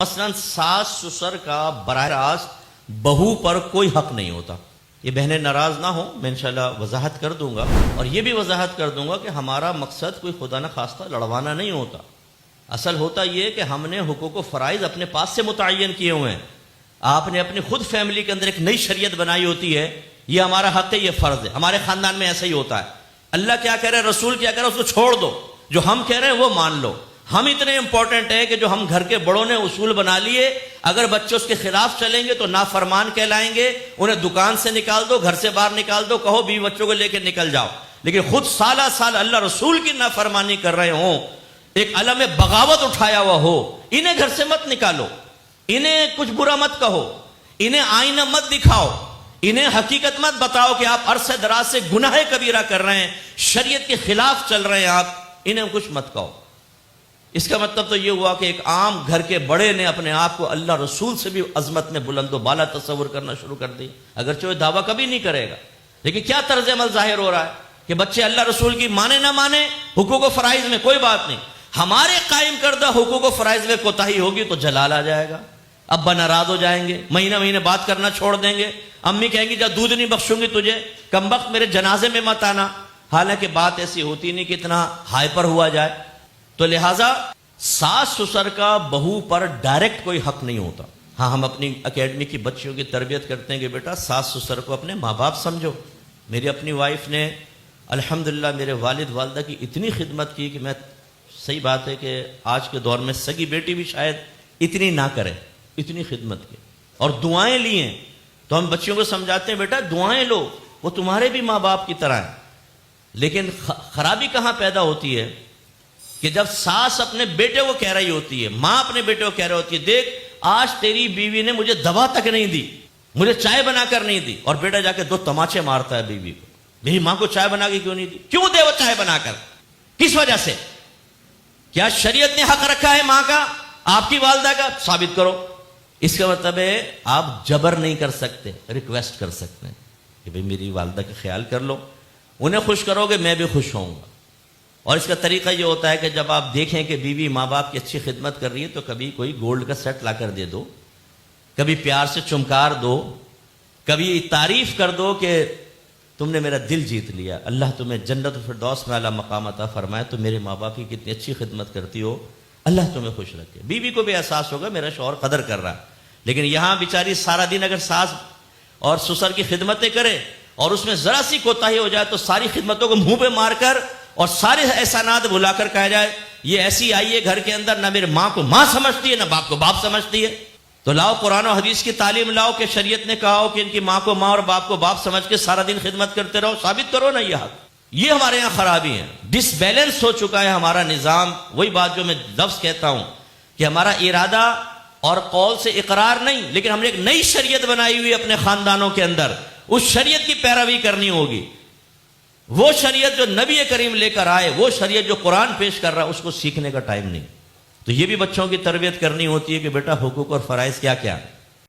مثلاً ساس سسر کا براہ راست بہو پر کوئی حق نہیں ہوتا. یہ بہنیں ناراض نہ ہوں، میں انشاءاللہ وضاحت کر دوں گا، اور یہ بھی وضاحت کر دوں گا کہ ہمارا مقصد کوئی خدا نہ خواستہ لڑوانا نہیں ہوتا. اصل ہوتا یہ کہ ہم نے حقوق و فرائض اپنے پاس سے متعین کیے ہوئے ہیں. آپ نے اپنی خود فیملی کے اندر ایک نئی شریعت بنائی ہوتی ہے، یہ ہمارا حق ہے، یہ فرض ہے. ہمارے خاندان میں ایسا ہی ہوتا ہے. اللہ کیا کہہ رہے ہیں، رسول کیا کہہ رہے ہیں، اس کو چھوڑ دو، جو ہم کہہ رہے ہیں وہ مان لو. ہم اتنے امپورٹنٹ ہیں کہ جو ہم گھر کے بڑوں نے اصول بنا لیے، اگر بچے اس کے خلاف چلیں گے تو نافرمان کہلائیں گے. انہیں دکان سے نکال دو، گھر سے باہر نکال دو، کہو بیوی بچوں کو لے کے نکل جاؤ. لیکن خود سالہ سال اللہ رسول کی نافرمانی کر رہے ہوں، ایک علم بغاوت اٹھایا ہوا ہو، انہیں گھر سے مت نکالو، انہیں کچھ برا مت کہو، انہیں آئینہ مت دکھاؤ، انہیں حقیقت مت بتاؤ کہ آپ عرصہ دراز سے گناہ کبیرہ کر رہے ہیں، شریعت کے خلاف چل رہے ہیں آپ، انہیں کچھ مت کہو. اس کا مطلب تو یہ ہوا کہ ایک عام گھر کے بڑے نے اپنے آپ کو اللہ رسول سے بھی عظمت میں بلند و بالا تصور کرنا شروع کر دی، اگرچہ وہ دعویٰ کبھی نہیں کرے گا. لیکن کیا طرز عمل ظاہر ہو رہا ہے کہ بچے اللہ رسول کی مانے نہ مانے، حقوق و فرائض میں کوئی بات نہیں. ہمارے قائم کردہ حقوق و فرائض میں کوتاہی ہوگی تو جلال آ جائے گا، ابا ناراض ہو جائیں گے، مہینہ مہینے بات کرنا چھوڑ دیں گے، امی کہیں گی جب دودھ نہیں بخشوں گی تجھے، کم وقت میرے جنازے میں مت آنا. حالانکہ بات ایسی ہوتی نہیں کہ اتنا ہائپر ہوا جائے. تو لہٰذا ساس سسر کا بہو پر ڈائریکٹ کوئی حق نہیں ہوتا. ہاں، ہم اپنی اکیڈمی کی بچیوں کی تربیت کرتے ہیں کہ بیٹا ساس سسر کو اپنے ماں باپ سمجھو. میری اپنی وائف نے الحمدللہ میرے والد والدہ کی اتنی خدمت کی کہ میں، صحیح بات ہے کہ آج کے دور میں سگی بیٹی بھی شاید اتنی نہ کرے، اتنی خدمت کی. اور دعائیں لی ہیں تو ہم بچیوں کو سمجھاتے ہیں بیٹا دعائیں لو، وہ تمہارے بھی ماں باپ کی طرح ہیں. لیکن خرابی کہاں پیدا ہوتی ہے کہ جب ساس اپنے بیٹے کو کہہ رہی ہوتی ہے، ماں اپنے بیٹے کو کہہ رہی ہوتی ہے، دیکھ آج تیری بیوی نے مجھے دوا تک نہیں دی، مجھے چائے بنا کر نہیں دی، اور بیٹا جا کے دو تماچے مارتا ہے بیوی کو، میری ماں کو چائے بنا کے کیوں نہیں دی، کیوں دے وہ چائے بنا کر، کس وجہ سے؟ کیا شریعت نے حق رکھا ہے ماں کا، آپ کی والدہ کا؟ ثابت کرو. اس کا مطلب ہے آپ جبر نہیں کر سکتے، ریکویسٹ کر سکتے ہیں کہ بھئی میری والدہ کا خیال کر لو، انہیں خوش کرو گے میں بھی خوش ہوں گا. اور اس کا طریقہ یہ ہوتا ہے کہ جب آپ دیکھیں کہ بیوی ماں باپ کی اچھی خدمت کر رہی ہے تو کبھی کوئی گولڈ کا سیٹ لا کر دے دو، کبھی پیار سے چمکار دو، کبھی تعریف کر دو کہ تم نے میرا دل جیت لیا، اللہ تمہیں جنت الفردوس میں اعلیٰ مقام عطا فرمائے، تو میرے ماں باپ کی کتنی اچھی خدمت کرتی ہو، اللہ تمہیں خوش رکھے. بیوی کو بھی احساس ہوگا میرا شوہر قدر کر رہا ہے. لیکن یہاں بیچاری سارا دن اگر ساس اور سسر کی خدمتیں کرے اور اس میں ذرا سی کوتاہی ہو جائے تو ساری خدمتوں کو منہ پہ مار کر اور سارے احسانات بلا کر کہا جائے یہ ایسی آئی ہے گھر کے اندر، نہ میرے ماں کو ماں سمجھتی ہے نہ باپ کو باپ سمجھتی ہے. تو لاؤ قرآن و حدیث کی تعلیم لاؤ کہ شریعت نے کہا ہو کہ ان کی ماں کو ماں اور باپ کو باپ سمجھ کے سارا دن خدمت کرتے رہو، ثابت کرو نا یہ حق. یہ ہمارے یہاں خرابی ہے، ڈس بیلنس ہو چکا ہے ہمارا نظام. وہی بات جو میں لفظ کہتا ہوں کہ ہمارا ارادہ اور قول سے اقرار نہیں، لیکن ہم نے ایک نئی شریعت بنائی ہوئی اپنے خاندانوں کے اندر، اس شریعت کی پیروی کرنی ہوگی. وہ شریعت جو نبی کریم لے کر آئے، وہ شریعت جو قرآن پیش کر رہا ہے، اس کو سیکھنے کا ٹائم نہیں. تو یہ بھی بچوں کی تربیت کرنی ہوتی ہے کہ بیٹا حقوق اور فرائض کیا کیا